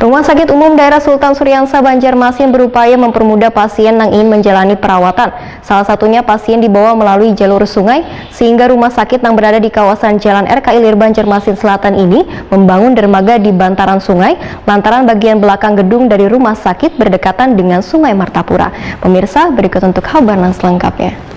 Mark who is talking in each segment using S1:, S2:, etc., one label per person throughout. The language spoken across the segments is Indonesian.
S1: Rumah Sakit Umum Daerah Sultan Syuriansa Banjarmasin berupaya mempermudah pasien yang ingin menjalani perawatan. Salah satunya pasien dibawa melalui jalur sungai, sehingga rumah sakit yang berada di kawasan Jalan RK Ilir Banjarmasin Selatan ini membangun dermaga di bantaran sungai, lantaran bagian belakang gedung dari rumah sakit berdekatan dengan Sungai Martapura. Pemirsa, berikut untuk kabar selengkapnya.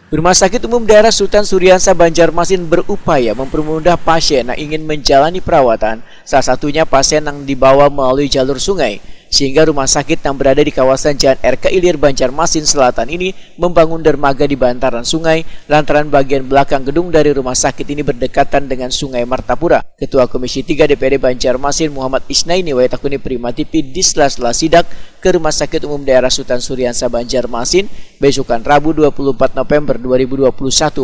S2: Rumah Sakit Umum Daerah Sultan Syuriansa Banjarmasin berupaya mempermudah pasien yang ingin menjalani perawatan, salah satunya pasien yang dibawa melalui jalur sungai, sehingga rumah sakit yang berada di kawasan Jalan RK Ilir Banjarmasin Selatan ini membangun dermaga di bantaran sungai, lantaran bagian belakang gedung dari rumah sakit ini berdekatan dengan Sungai Martapura. Ketua Komisi 3 DPRD Banjarmasin Muhammad Isnaini Waitakuni Primatipi di sela-sela sidak ke Rumah Sakit Umum Daerah Sultan Syuriansa Banjarmasin besokan Rabu 24 November 2021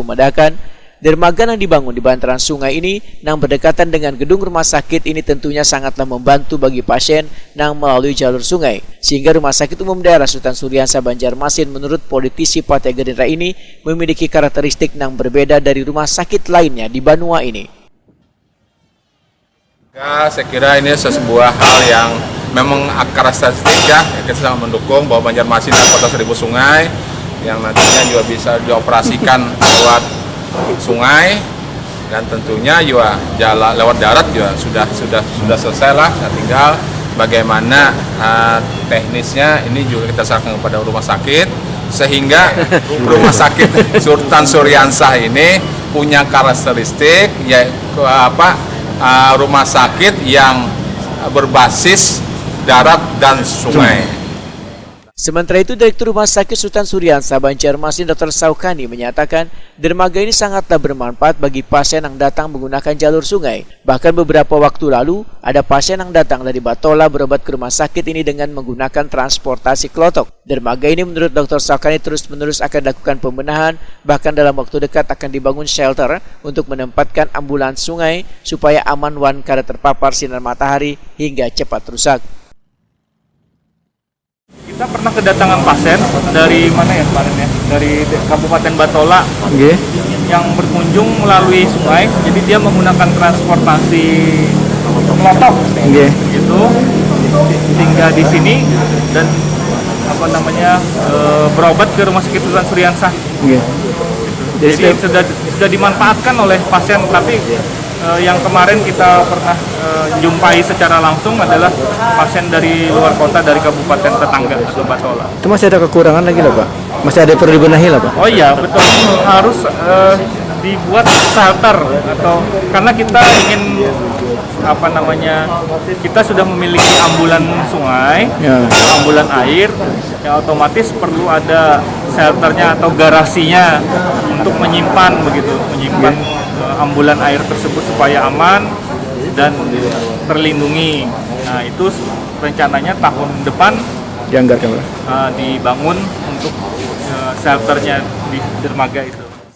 S2: mengatakan dermaga yang dibangun di bantaran sungai ini yang berdekatan dengan gedung rumah sakit ini tentunya sangatlah membantu bagi pasien yang melalui jalur sungai, sehingga Rumah Sakit Umum Daerah Sultan Syuriansa Banjarmasin menurut politisi Partai Gerindra ini memiliki karakteristik yang berbeda dari rumah sakit lainnya di Banua ini.
S3: Ya, saya kira ini sebuah hal yang memang karakteristik ya, kita sangat mendukung bahwa Banjarmasin adalah kota seribu sungai yang nantinya juga bisa dioperasikan lewat sungai, dan tentunya juga jalan lewat darat juga sudah selesai lah. Nah, tinggal bagaimana teknisnya ini juga kita serahkan kepada rumah sakit, sehingga Rumah Sakit Sultan Syuriansa ini punya karakteristik yaitu rumah sakit yang berbasis darat dan sungai.
S2: Sementara itu, Direktur Rumah Sakit Sultan Syuriansa Banjarmasin Dr. Saukani menyatakan dermaga ini sangatlah bermanfaat bagi pasien yang datang menggunakan jalur sungai. Bahkan beberapa waktu lalu, ada pasien yang datang dari Batola berobat ke rumah sakit ini dengan menggunakan transportasi klotok. Dermaga ini menurut Dr. Saukani terus-menerus akan dilakukan pembenahan, bahkan dalam waktu dekat akan dibangun shelter untuk menempatkan ambulans sungai supaya aman kada terpapar sinar matahari hingga cepat rusak.
S4: Kita pernah kedatangan pasien dari mana ya kemarin ya? Dari Kabupaten Batola, yang berkunjung melalui sungai. Jadi dia menggunakan transportasi klotok, gitu, tinggal di sini dan berobat ke Rumah Sakit Sultan Syuriansa. Jadi sudah dimanfaatkan oleh pasien, tapi yang kemarin kita pernah jumpai secara langsung adalah pasien dari luar kota, dari kabupaten tetangga atau Batola.
S5: Itu masih ada kekurangan lagi loh Pak? Masih ada yang perlu dibenahi lah Pak?
S4: Oh iya, betul. Harus dibuat shelter, atau karena kita ingin kita sudah memiliki ambulan sungai, ambulan air, ya otomatis perlu ada shelternya atau garasinya untuk menyimpan ambulan air tersebut supaya aman dan terlindungi. Nah, itu rencananya tahun depan
S5: dianggarkan,
S4: dibangun untuk shelternya di dermaga itu.